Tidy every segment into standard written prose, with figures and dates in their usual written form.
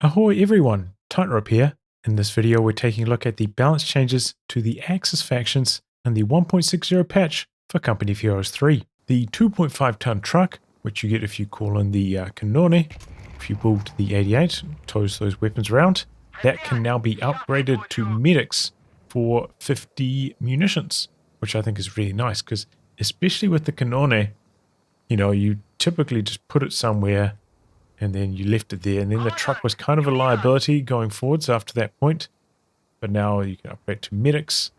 Ahoy everyone, Tightrope here. In this video we're taking a look at the balance changes to the Axis factions and the 1.60 patch for Company of Heroes 3. The 2.5 ton truck, which you get if you call in the Cannone, if you build the 88, tows those weapons around, that can now be upgraded to medics for 50 munitions, which I think is really nice because especially with the Cannone, you know, you typically just put it somewhere and then you left it there, and then the truck was kind of a liability going forwards after that point. But now you can upgrade to medics.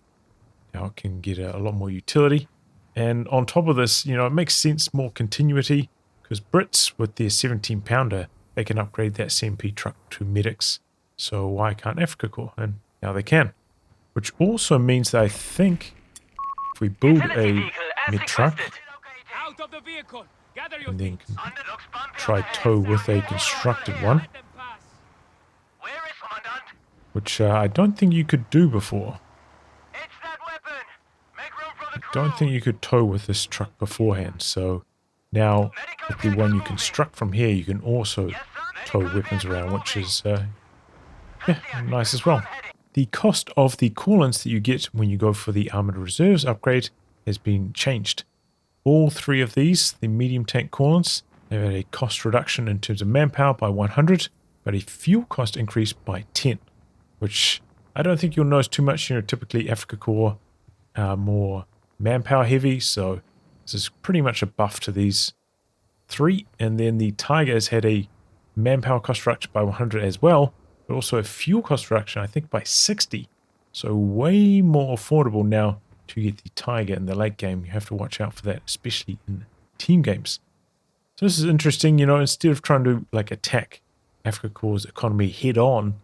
Now it can get a lot more utility. And on top of this, you know, it makes sense, more continuity, because Brits with their 17 pounder, they can upgrade that CMP truck to medics. So why can't Afrika Korps? And now they can. Which also means that I think if we build a med truck, and then can try tow with a constructed one, which I don't think you could do before. I don't think you could tow with this truck beforehand, so now with the one you construct from here you can also tow weapons around, which is yeah, nice as well. The cost of the call-ins that you get when you go for the Armored Reserves upgrade has been changed. All three of these, the medium tank call-ins, have had a cost reduction in terms of manpower by 100, but a fuel cost increase by 10, which I don't think you'll notice too much. You know, typically Afrika Korps are more manpower heavy, so this is pretty much a buff to these three. And then the Tiger has had a manpower cost reduction by 100 as well, but also a fuel cost reduction, I think, by 60. So way more affordable now to get the Tiger in the late game. You have to watch out for that, especially in team games. So this is interesting, you know, instead of trying to like attack Afrika Korps' economy head on,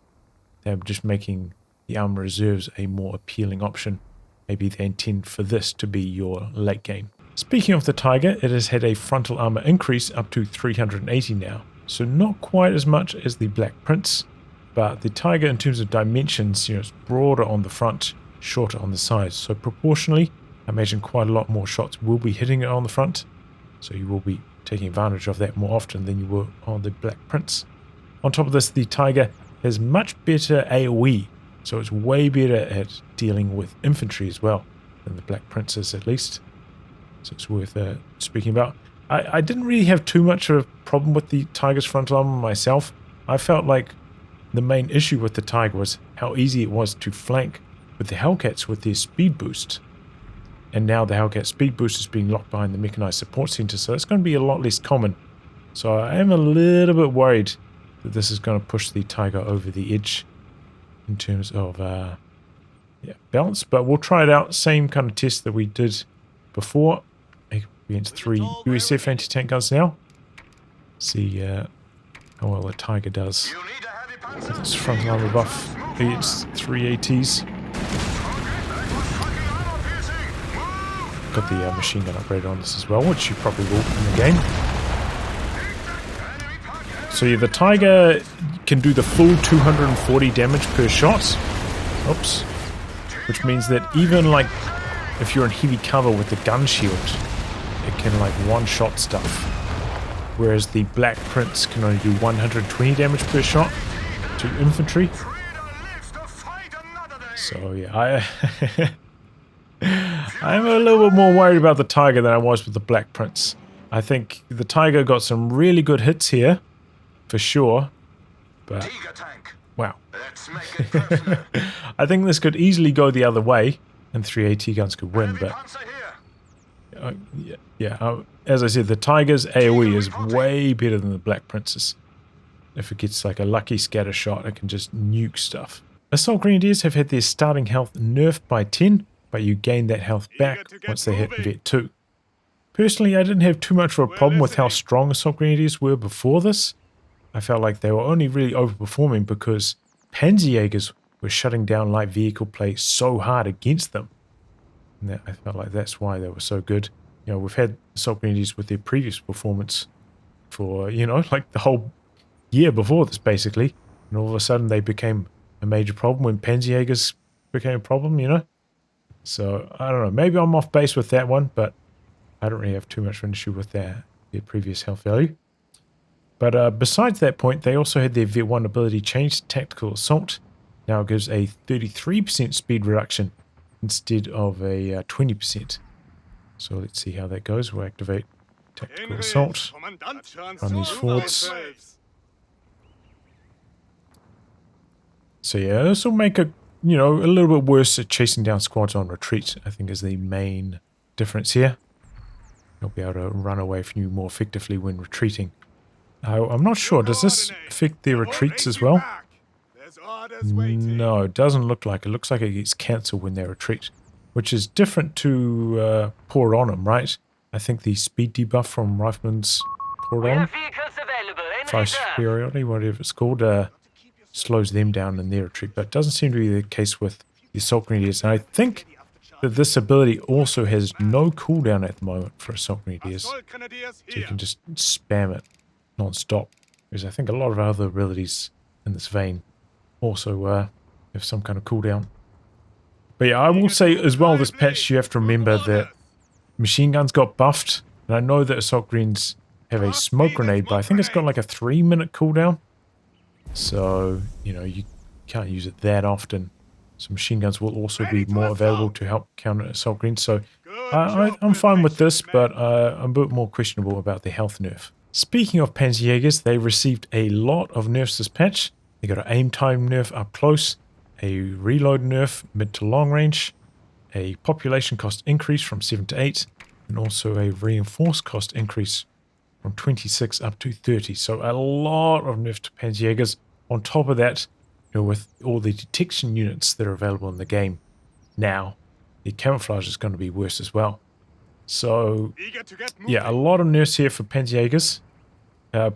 they're just making the Armored Reserves a more appealing option. Maybe they intend for this to be your late game. Speaking of the Tiger, it has had a frontal armor increase up to 380 now. So not quite as much as the Black Prince, but the Tiger in terms of dimensions, you know, it's broader on the front, shorter on the sides. So proportionally, I imagine quite a lot more shots will be hitting it on the front. So you will be taking advantage of that more often than you were on the Black Prince. On top of this, the Tiger has much better AoE. So it's way better at dealing with infantry as well than the Black Princes, at least. So it's worth speaking about. I didn't really have too much of a problem with the Tiger's frontal armor myself. I felt like the main issue with the Tiger was how easy it was to flank with the Hellcats with their speed boost. And now the Hellcat speed boost is being locked behind the Mechanized Support Center, so it's going to be a lot less common. So I am a little bit worried that this is going to push the Tiger over the edge in terms of yeah, balance. But we'll try it out, same kind of test that we did before against 3 USF anti-tank guns now. See how well the Tiger does with its frontal armor buff against 3 ATs. Got the machine gun upgrade on this as well, which you probably will in the game. So yeah, the Tiger can do the full 240 damage per shot. Oops. Which means that even like if you're in heavy cover with the gun shield, it can like one-shot stuff. Whereas the Black Prince can only do 120 damage per shot to infantry. So yeah, I'm a little bit more worried about the Tiger than I was with the Black Prince. I think the Tiger got some really good hits here, for sure. But wow. I think this could easily go the other way, and 3 AT guns could win. But as I said, the Tiger's AoE is way better than the Black Prince's. If it gets like a lucky scatter shot, it can just nuke stuff. Assault Grenadiers have had their starting health nerfed by 10, but you gain that health back once they hit Vet 2. Personally, I didn't have too much of a problem with how strong Assault Grenadiers were before this. I felt like they were only really overperforming because Panzerjagers were shutting down light vehicle play so hard against them. And I felt like that's why they were so good. You know, we've had Assault Grenadiers with their previous performance for, you know, like the whole year before this, basically. And all of a sudden they became a major problem when Panzerjagers became a problem, you know. So, I don't know, maybe I'm off base with that one, but I don't really have too much of an issue with their previous health value. But besides that point, they also had their V1 ability changed to Tactical Assault. Now it gives a 33% speed reduction instead of a 20%. So let's see how that goes. We'll activate Tactical Assault. Run these forwards. So yeah, this will make a little bit worse at chasing down squads on retreat, I think is the main difference here. You'll be able to run away from you more effectively when retreating. I'm not sure, does this affect their retreats as well? No, it doesn't look like it. It looks like it gets cancelled when they retreat, which is different to Pour On 'em, right? I think the speed debuff from Rifleman's Pour On, Fire Superiority, whatever it's called, slows them down in their retreat, but it doesn't seem to be the case with the Assault Grenadiers. And I think that this ability also has no cooldown at the moment for Assault Grenadiers, so you can just spam it non-stop, because I think a lot of other abilities in this vein also have some kind of cooldown. But yeah, I will say as well, this patch you have to remember that machine guns got buffed, and I know that Assault Greens have a smoke grenade, but I think it's got like a 3-minute cooldown, so you can't use it that often. So machine guns will also be more available to help counter Assault Greens, so I'm fine with this, but I'm a bit more questionable about the health nerf. Speaking of Panzerjagers, they received a lot of nerfs this patch. They got an aim time nerf up close, a reload nerf mid to long range, a population cost increase from 7 to 8, and also a reinforced cost increase from 26 up to 30. So a lot of nerf to Panzerjagers. On top of that, with all the detection units that are available in the game now, the camouflage is going to be worse as well. So yeah, a lot of nerfs here for Panzerjagers.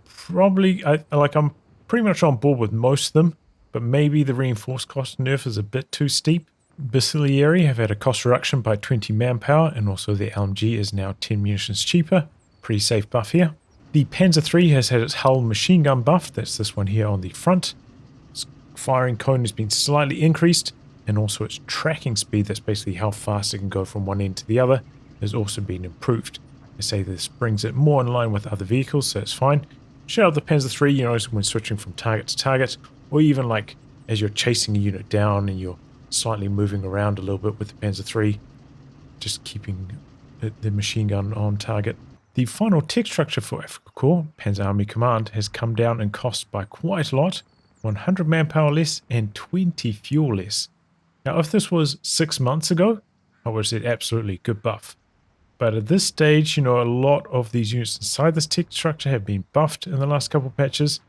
Probably, I'm pretty much on board with most of them, but maybe the reinforced cost nerf is a bit too steep. Bersaglieri have had a cost reduction by 20 manpower, and also the LMG is now 10 munitions cheaper. Pretty safe buff here. The Panzer III has had its hull machine gun buff, that's this one here on the front. Its firing cone has been slightly increased, and also its tracking speed, that's basically how fast it can go from one end to the other, has also been improved. They say this brings it more in line with other vehicles, so it's fine. Shout out the Panzer III, when switching from target to target, or even like as you're chasing a unit down and you're slightly moving around a little bit with the Panzer III, just keeping the machine gun on target. The final tech structure for Afrika Korps, Panzeramee Kommand, has come down in cost by quite a lot, 100 manpower less and 20 fuel less. Now if this was 6 months ago, I would have said absolutely good buff. But at this stage, a lot of these units inside this tech structure have been buffed in the last couple of patches,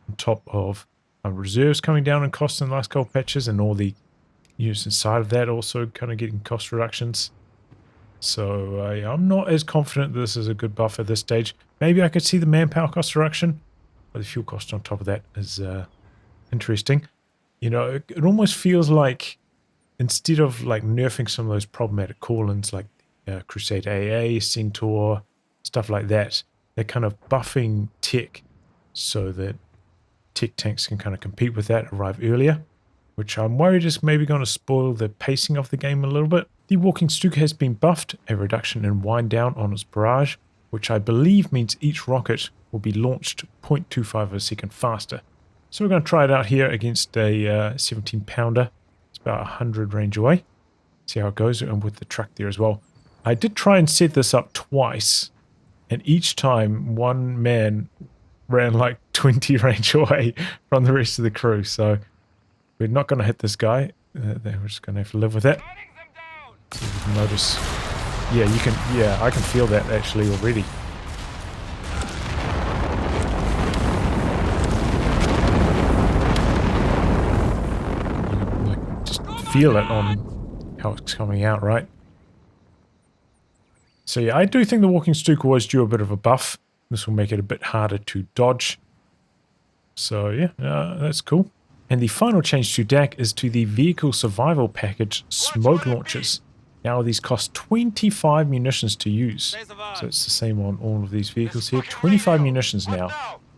on top of reserves coming down in cost in the last couple of patches, and all the units inside of that also kind of getting cost reductions. So I'm not as confident that this is a good buff at this stage. Maybe I could see the manpower cost reduction, but the fuel cost on top of that is interesting. It almost feels like instead of like nerfing some of those problematic call-ins like Crusade AA, Centaur, stuff like that, they're kind of buffing tech so that tech tanks can kind of compete with that, arrive earlier, which I'm worried is maybe going to spoil the pacing of the game a little bit. The walking Stuka has been buffed, a reduction in wind down on its barrage, which I believe means each rocket will be launched 0.25 of a second faster. So we're going to try it out here against a 17 pounder. It's about 100 range away. See how it goes, and with the truck there as well. I did try and set this up twice, and each time one man ran like 20 range away from the rest of the crew, so we're not going to hit this guy. We're just going to have to live with that. So you can notice, yeah, I can feel that actually already. You can just feel it on how it's coming out, right? So yeah, I do think the walking Stuka was due a bit of a buff. This will make it a bit harder to dodge. So yeah, that's cool. And the final change to DAC is to the vehicle survival package smoke launchers. Now these cost 25 munitions to use. So it's the same on all of these vehicles here. 25 munitions now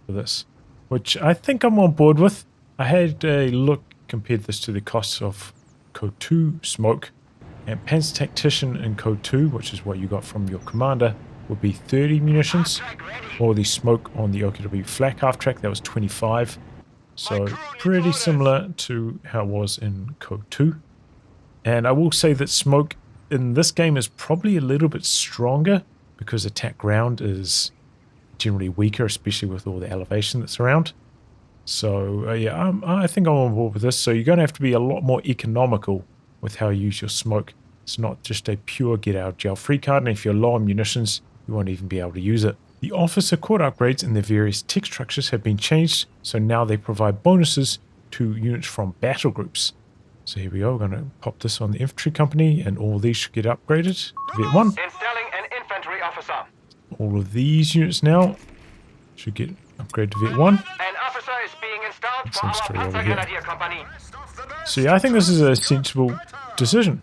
for this, which I think I'm on board with. I had a look, compared this to the costs of Code 2 smoke, and Panzer Tactician in Code 2, which is what you got from your commander, would be 30 munitions, or the smoke on the OKW flak half track, that was 25. So pretty similar to how it was in Code 2. And I will say that smoke in this game is probably a little bit stronger because attack ground is generally weaker, especially with all the elevation that's around. So yeah, I think I'm on board with this. So you're going to have to be a lot more economical with how you use your smoke. It's not just a pure get out of jail free card, and if you're low on munitions, you won't even be able to use it. The officer court upgrades and their various tech structures have been changed, so now they provide bonuses to units from battle groups. So here we go, we're going to pop this on the infantry company, and all these should get upgraded to Vet 1. Installing an infantry officer. All of these units now should get upgraded to Vet 1. An officer is being installed for Seems to be our over here. Panzergrenadier company. So yeah, I think this is a sensible decision,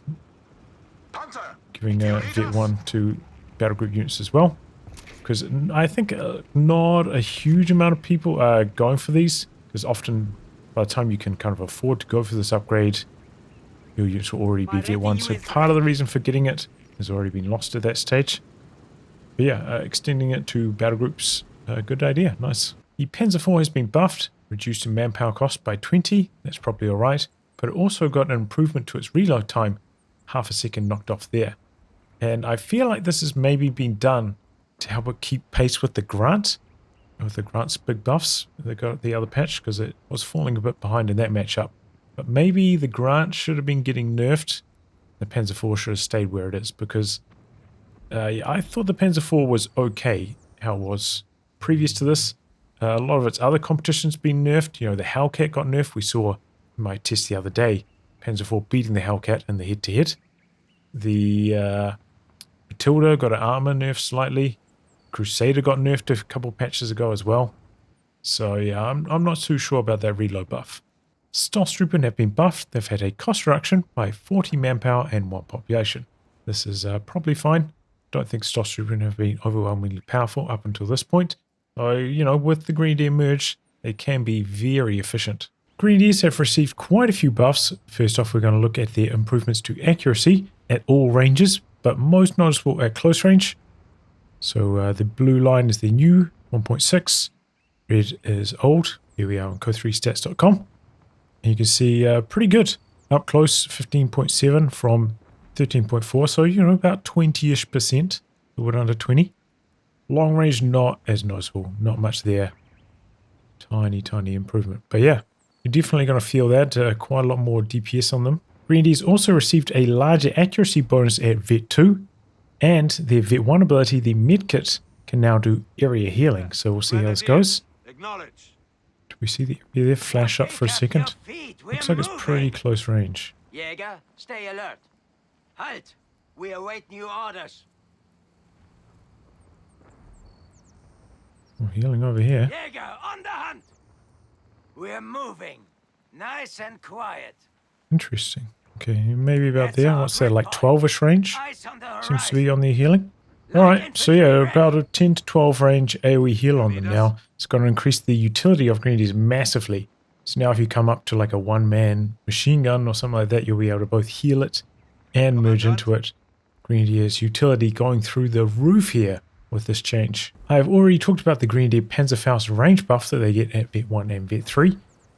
giving Vet 1 to battle group units as well. Because I think not a huge amount of people are going for these, because often by the time you can kind of afford to go for this upgrade, your units will already be Vet 1, so part of the reason for getting it has already been lost at that stage. But yeah, extending it to battle groups, a good idea, nice. The Panzer IV has been buffed, reduced in manpower cost by 20, that's probably alright, but it also got an improvement to its reload time, half a second knocked off there. And I feel like this has maybe been done to help it keep pace with the Grunt, with the Grunt's big buffs they got at the other patch, because it was falling a bit behind in that matchup. But maybe the Grunt should have been getting nerfed. The Panzer IV should have stayed where it is, because yeah, I thought the Panzer IV was okay how it was previous to this. A lot of its other competitions been nerfed. You know, the Hellcat got nerfed. We saw in my test the other day Panzer IV beating the Hellcat in the head-to-head. The Matilda got an armor nerf slightly. Crusader got nerfed a couple patches ago as well. So yeah, I'm not too sure about that reload buff. Stosstruppen have been buffed. They've had a cost reduction by 40 manpower and 1 population. This is probably fine. Don't think Stosstruppen have been overwhelmingly powerful up until this point. So, you know, with the Grenadier merge, they can be very efficient. Grenadiers have received quite a few buffs. First off, we're going to look at their improvements to accuracy at all ranges, but most noticeable at close range. So the blue line is the new 1.6, red is old. Here we are on co3stats.com. And you can see pretty good. Up close 15.7 from 13.4, so you know, about 20-ish%, a bit under 20. Long range not as noticeable, not much there. Tiny improvement. But yeah, you're definitely going to feel that, quite a lot more DPS on them. Grenadiers also received a larger accuracy bonus at Vet 2. And their Vet 1 ability, the Medkit, can now do area healing. So we'll see how this goes. Do we see the area there flash up for a second? Looks like it's pretty close range. Jaeger, stay alert. Halt! We await new orders. Oh, healing over here. Jaeger, on the hunt! We're moving. Nice and quiet. Interesting. Okay, maybe about there. What's that, like 12-ish range? Seems to be on their healing. Alright, so yeah, about a 10 to 12 range AoE heal on them now. It's going to increase the utility of Grenadiers massively. So now if you come up to like a one-man machine gun or something like that, you'll be able to both heal it and merge into it. Grenadier's utility going through the roof here with this change. I have already talked about the Grenadier Panzerfaust range buff that they get at Vet 1 and Vet 3.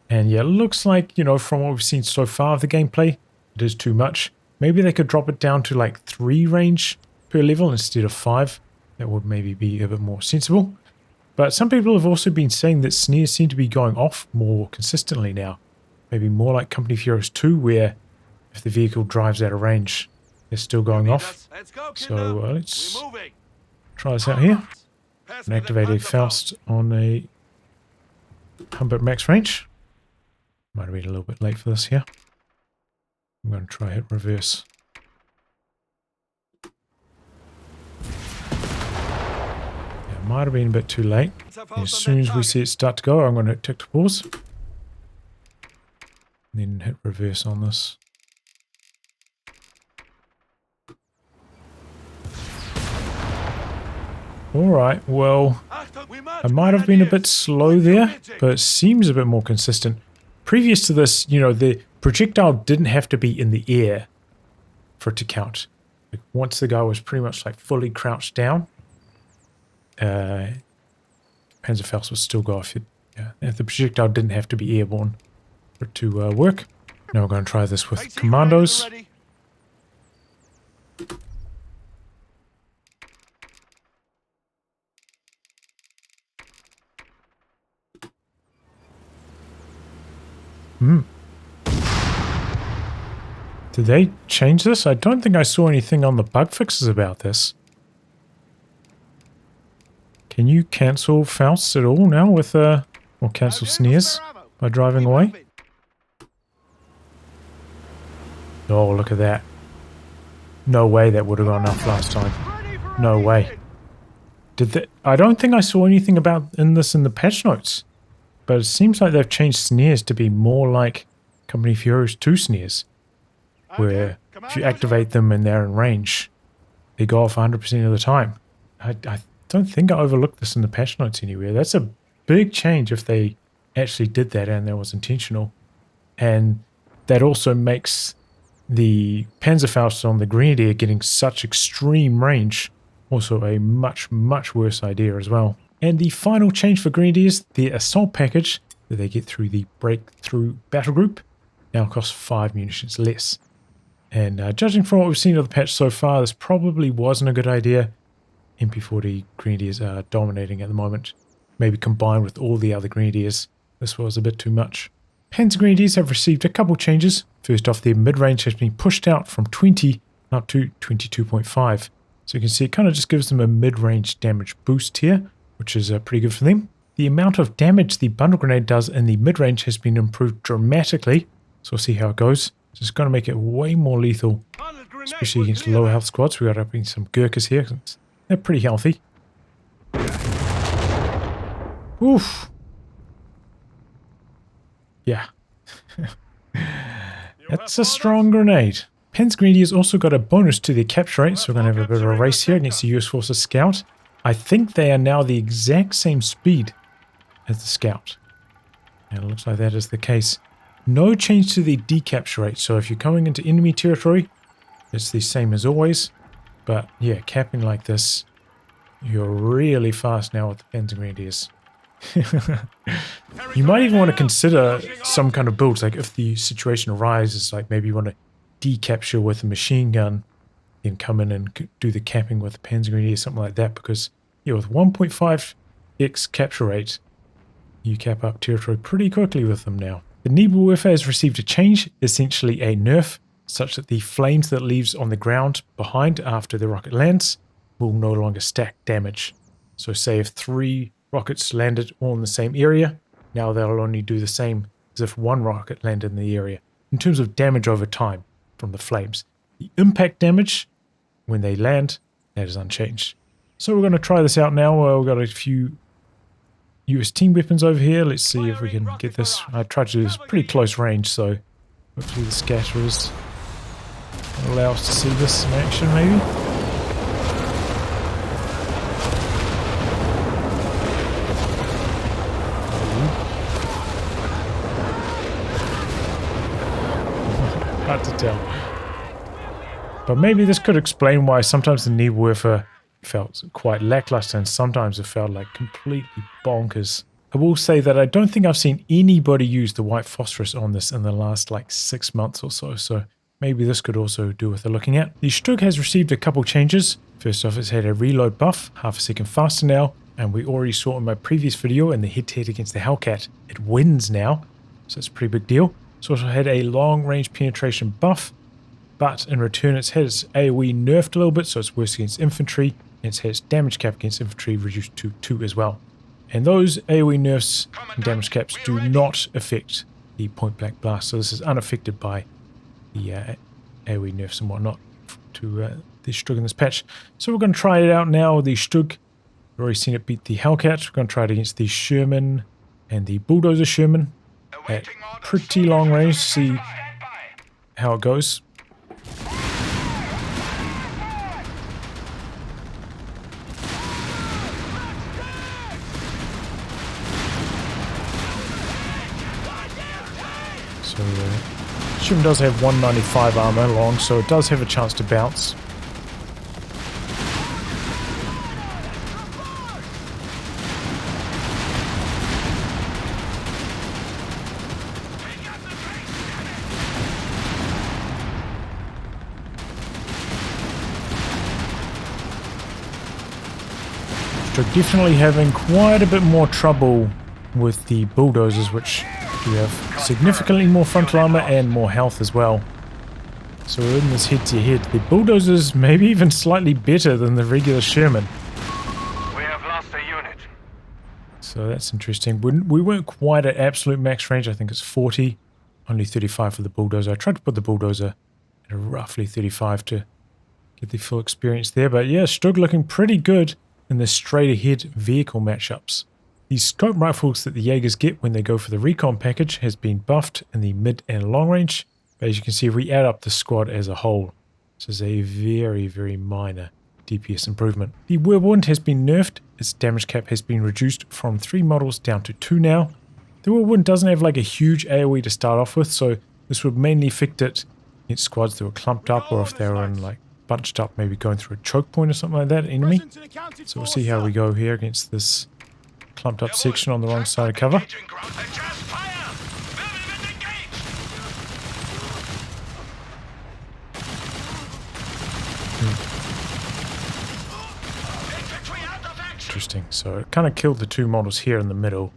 And yeah, it looks like, you know, from what we've seen so far of the gameplay, it is too much. Maybe they could drop it down to like 3 range per level instead of 5. That would maybe be a bit more sensible. But some people have also been saying that snares seem to be going off more consistently now. Maybe more like Company of Heroes 2, where if the vehicle drives out of range, they're still going off. So let's try this out here. And activate a Faust on a Humbert max range. Might have been a little bit late for this here. I'm going to try hit reverse. Yeah, might have been a bit too late. As soon as we see it start to go, I'm going to tick to pause. And then hit reverse on this. Alright, well, I might have been a bit slow there, but it seems a bit more consistent. Previous to this, you know, the projectile didn't have to be in the air for it to count. Like once the guy was pretty much like fully crouched down, Panzerfaust would still go off. If the projectile didn't have to be airborne for it to work. Now we're going to try this with commandos. Did they change this? I don't think I saw anything on the bug fixes about this. Can you cancel Fausts at all now with, or cancel snares by driving away? Oh, look at that. No way that would have gone off last time. No way. Did that? I don't think I saw anything about in the patch notes. But it seems like they've changed snares to be more like Company Fury's 2 snares. Where if you activate them and they're in range, they go off 100% of the time. I don't think I overlooked this in the patch notes anywhere. That's a big change if they actually did that and that was intentional. And that also makes the Panzerfaust on the Grenadier getting such extreme range also a much, much worse idea as well. And the final change for Grenadiers, the assault package that they get through the breakthrough Battlegroup now costs 5 munitions less. And judging from what we've seen of the patch so far, this probably wasn't a good idea. MP40 Grenadiers are dominating at the moment. Maybe combined with all the other Grenadiers, this was a bit too much. Panzergrenadiers have received a couple changes. First off, their mid-range has been pushed out from 20 up to 22.5. So you can see it kind of just gives them a mid-range damage boost here, which is pretty good for them. The amount of damage the bundle grenade does in the mid-range has been improved dramatically. So we'll see how it goes. So it's going to make it way more lethal, especially against low health squads. We got up in some Gurkhas here. They're pretty healthy. Oof. Yeah. That's a strong grenade. Panzergrenadiers also got a bonus to their capture rate, so we're going to have a bit of a race here against the US Forces Scout. I think they are now the exact same speed as the Scout. And it looks like that is the case. No change to the decapture rate, so if you're coming into enemy territory, it's the same as always. But yeah, capping like this, you're really fast now with the Panzergrenadiers. You might even want to consider some kind of builds, like if the situation arises, like maybe you want to decapture with a machine gun, then come in and do the capping with the Panzergrenadier, something like that, because yeah, with 1.5x capture rate, you cap up territory pretty quickly with them now. The Nebelwerfer has received a change, essentially a nerf, such that the flames that it leaves on the ground behind after the rocket lands will no longer stack damage. So say if 3 rockets landed all in the same area, now they'll only do the same as if 1 rocket landed in the area, in terms of damage over time from the flames. The impact damage, when they land, that is unchanged. So we're going to try this out now. We've got a few US team weapons over here. Let's see if we can get this. I tried to do this pretty close range, so hopefully the scatterers will allow us to see this in action maybe. Hard to tell. But maybe this could explain why sometimes the Nebelwerfer felt quite lackluster and sometimes it felt like completely bonkers. I will say that I don't think I've seen anybody use the white phosphorus on this in the last like 6 months or so, so maybe this could also do with the looking at. The Stug has received a couple changes. First off, it's had a reload buff, half a second faster now, and we already saw in my previous video in the head-to-head against the Hellcat, it wins now, so it's a pretty big deal. It's also had a long range penetration buff, but in return it's had its AoE nerfed a little bit, so it's worse against infantry. It's had its damage cap against infantry reduced to 2 as well. And those AoE nerfs and damage caps do not affect the point blank blast, so this is unaffected by the AoE nerfs and whatnot to the Stug in this patch. So we're going to try it out now. The Stug, we've already seen it beat the Hellcat. We're going to try it against the Sherman and the Bulldozer Sherman at pretty long range, see how it goes. So Sherman does have 195 armor long, so it does have a chance to bounce. Stug definitely having quite a bit more trouble with the bulldozers, which do have significantly more frontal armor and more health as well. So in this head-to-head, the bulldozers maybe even slightly better than the regular Sherman. We have lost a unit. So that's interesting. We weren't quite at absolute max range. I think it's 40. Only 35 for the bulldozer. I tried to put the bulldozer at roughly 35 to get the full experience there. But yeah, Stug looking pretty good in the straight-ahead vehicle matchups. The scope rifles that the Jaegers get when they go for the recon package has been buffed in the mid and long range. But as you can see, if we add up the squad as a whole, this is a very, very minor DPS improvement. The Whirlwind has been nerfed. Its damage cap has been reduced from 3 models down to 2 now. The Whirlwind doesn't have like a huge AoE to start off with, so this would mainly affect it against squads that were clumped up, or if they were in like bunched up, maybe going through a choke point or something like that, enemy. So we'll see how we go here against this clumped up section on the wrong side of cover. Interesting. So it kind of killed the 2 models here in the middle.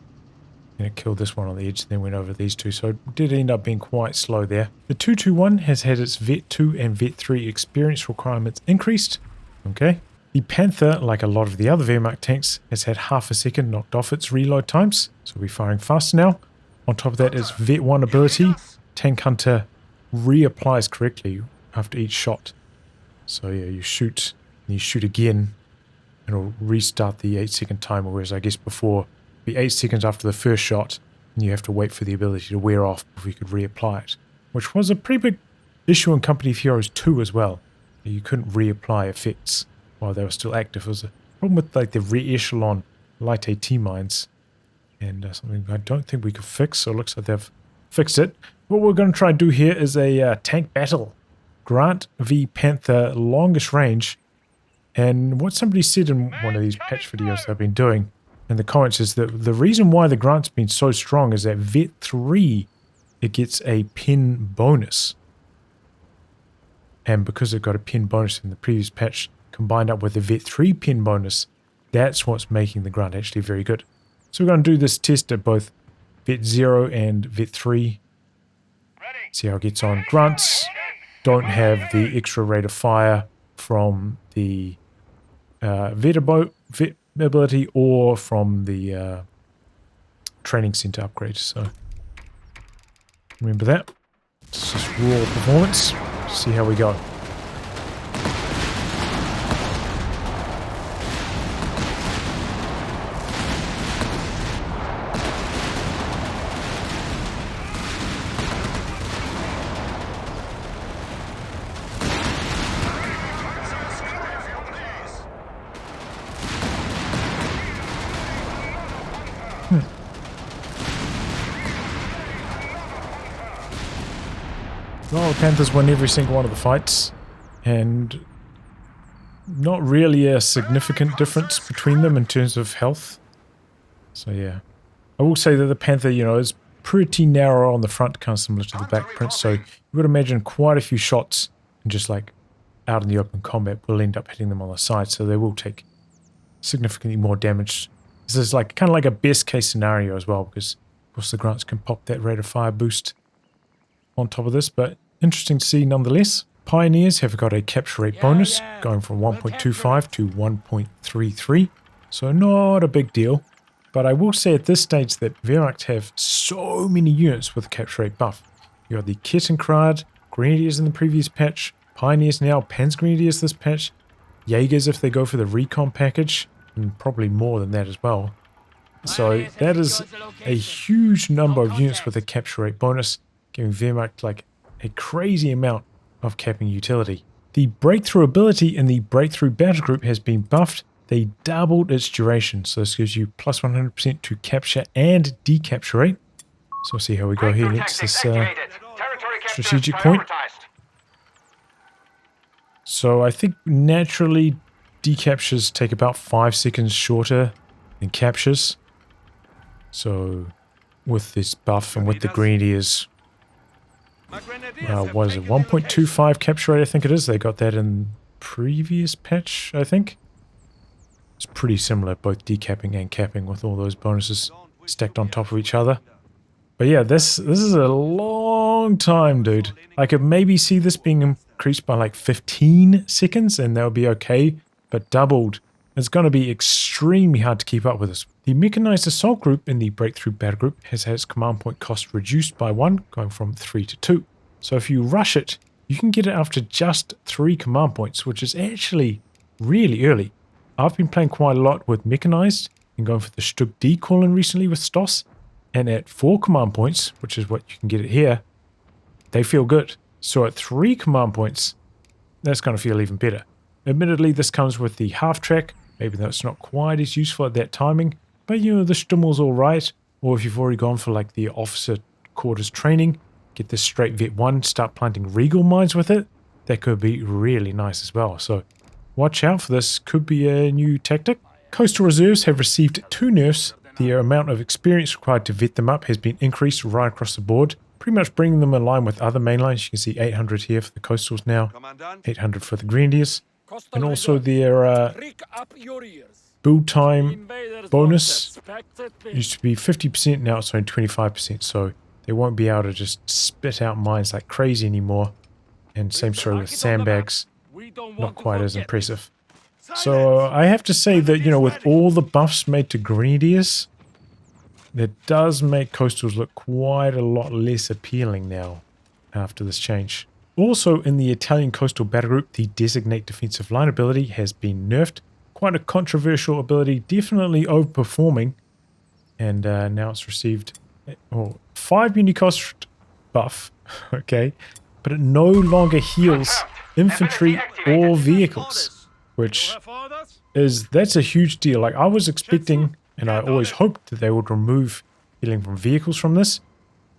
And it killed this one on the edge, and then went over these 2. So it did end up being quite slow there. The 221 has had its Vet 2 and Vet 3 experience requirements increased. Okay. The Panther, like a lot of the other Wehrmacht tanks, has had half a second knocked off its reload times. So we're firing faster now. On top of that is Vet 1 ability. Tank Hunter reapplies correctly after each shot. So yeah, you shoot, and you shoot again, and it'll restart the 8-second timer, whereas I guess before, it'd be 8 seconds after the first shot, and you have to wait for the ability to wear off before you could reapply it, which was a pretty big issue in Company of Heroes 2 as well. You couldn't reapply effects while they were still active. It was a problem with like the re-echelon light AT mines, and something I don't think we could fix, so it looks like they've fixed it. What we're going to try and do here is a tank battle. Grant v Panther longest range. And what somebody said in one of these patch videos I've been doing in the comments is that the reason why the Grant's been so strong is that Vet 3, it gets a pin bonus. And because it got a pin bonus in the previous patch, combined up with the Vet 3 pin bonus, that's what's making the Grant actually very good. So we're going to do this test at both Vet 0 and Vet 3. See how it gets on. Grants don't have the extra rate of fire from the vet ability or from the training center upgrade. So remember that. It's just raw performance. See how we go. Well, the Panthers won every single one of the fights, and not really a significant difference between them in terms of health. So yeah, I will say that the Panther, you know, is pretty narrow on the front, kind of similar to the back print, so you would imagine quite a few shots and just like out in the open combat will end up hitting them on the side, so they will take significantly more damage. This is like kind of like a best case scenario as well, because of course the Grants can pop that rate of fire boost on top of this, but interesting to see nonetheless. Pioneers have got a capture rate bonus, going from 1.25 to 1.33, so not a big deal. But I will say at this stage that Wehrmacht have so many units with a capture rate buff. You got the Kettenkrad, Grenadiers in the previous patch, Pioneers now, Panzergrenadiers this patch, Jaegers if they go for the recon package, and probably more than that as well. So that is a huge number of units with a capture rate bonus, giving Wehrmacht like a crazy amount of capping utility. The breakthrough ability in the breakthrough Battlegroup has been buffed. They doubled its duration, so this gives you plus 100% to capture and decapture rate. So we'll see how we go here next this strategic point. So I think naturally decaptures take about 5 seconds shorter than captures. So with this buff and with the Grenadiers, what is it, 1.25 capture rate I think it is. They got that in previous patch, I think. It's pretty similar, both decapping and capping with all those bonuses stacked on top of each other. But yeah, this is a long time, dude. I could maybe see this being increased by like 15 seconds and that would be okay, but doubled. It's going to be extremely hard to keep up with this. The Mechanized Assault group in the Breakthrough Battle Group has had its command point cost reduced by 1, going from 3 to 2. So if you rush it, you can get it after just 3 command points, which is actually really early. I've been playing quite a lot with Mechanized and going for the Stug D call-in recently with Stos. And at 4 command points, which is what you can get it here, they feel good. So at 3 command points, that's going to feel even better. Admittedly, this comes with the half track. Maybe that's not quite as useful at that timing. But you know, the Stummel's alright. Or if you've already gone for like the officer quarters training, get this straight Vet 1, start planting Regal mines with it. That could be really nice as well. So watch out for this. Could be a new tactic. Coastal reserves have received 2 nerfs. The amount of experience required to vet them up has been increased right across the board, pretty much bringing them in line with other mainlines. You can see 800 here for the coastals now, 800 for the Grenadiers, and also their build time bonus used to be 50%, now it's only 25%, so they won't be able to just spit out mines like crazy anymore. And same story with sandbags, not quite as impressive. So I have to say that, you know, with all the buffs made to Grenadiers, that does make coastals look quite a lot less appealing now after this change. Also in the Italian coastal battle group, the Designate defensive line ability has been nerfed. Quite a controversial ability, definitely overperforming. And now it's received 5 unit cost buff, okay, but it no longer heals infantry or vehicles. Which that's a huge deal. Like I was expecting, and I always hoped that they would remove healing from vehicles from this,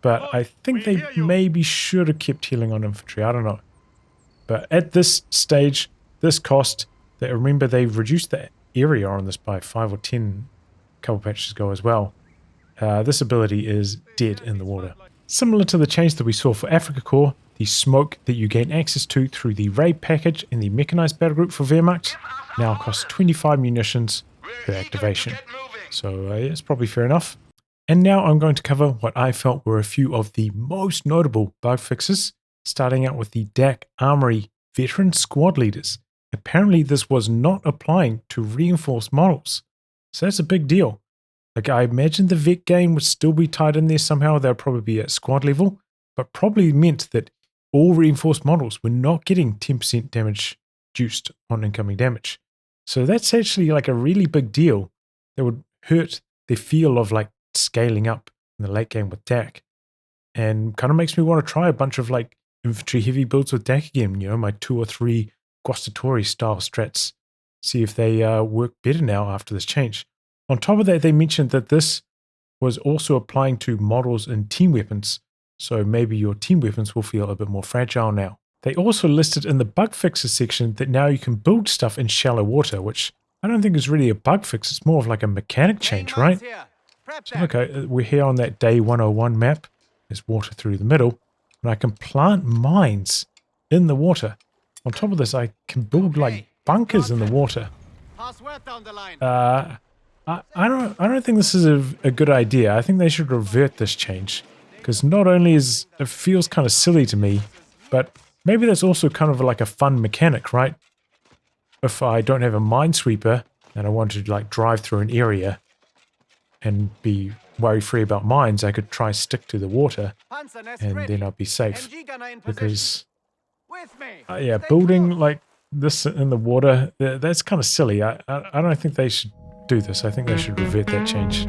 but I think they maybe should have kept healing on infantry. I don't know. But at this stage, this cost, remember they reduced the area on this by 5 or 10 a couple patches ago as well. This ability is dead in the water. Similar to the change that we saw for Afrika Corps, the smoke that you gain access to through the raid package in the Mechanized Battle Group for Wehrmacht now costs 25 munitions per activation. So it's probably fair enough. And now I'm going to cover what I felt were a few of the most notable bug fixes, starting out with the DAC Armory Veteran Squad Leaders. Apparently this was not applying to reinforced models. So that's a big deal. Like I imagine the vet gain would still be tied in there somehow. They'll probably be at squad level, but probably meant that all reinforced models were not getting 10% damage juiced on incoming damage. So that's actually like a really big deal that would hurt the feel of like scaling up in the late game with DAC. And kind of makes me want to try a bunch of like infantry heavy builds with DAC again, you know, my 2 or 3 Guastatori style strats. See if they work better now after this change. On top of that, they mentioned that this was also applying to models and team weapons. So maybe your team weapons will feel a bit more fragile now. They also listed in the bug fixes section that now you can build stuff in shallow water, which I don't think is really a bug fix. It's more of like a mechanic change, right? So okay, we're here on that day 101 map. There's water through the middle, and I can plant mines in the water. On top of this, I can build like bunkers in the water. I don't think this is a good idea. I think they should revert this change. Because not only is it feels kind of silly to me, but maybe that's also kind of like a fun mechanic, right? If I don't have a minesweeper and I want to like drive through an area and be worry-free about mines, I could try stick to the water and then I'll be safe. Because yeah, building like this in the water, that's kind of silly. I don't think they should do this. I think they should revert that change.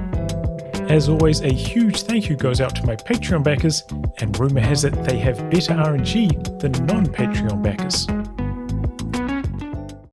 As always, a huge thank you goes out to my Patreon backers, and rumor has it they have better RNG than non-Patreon backers.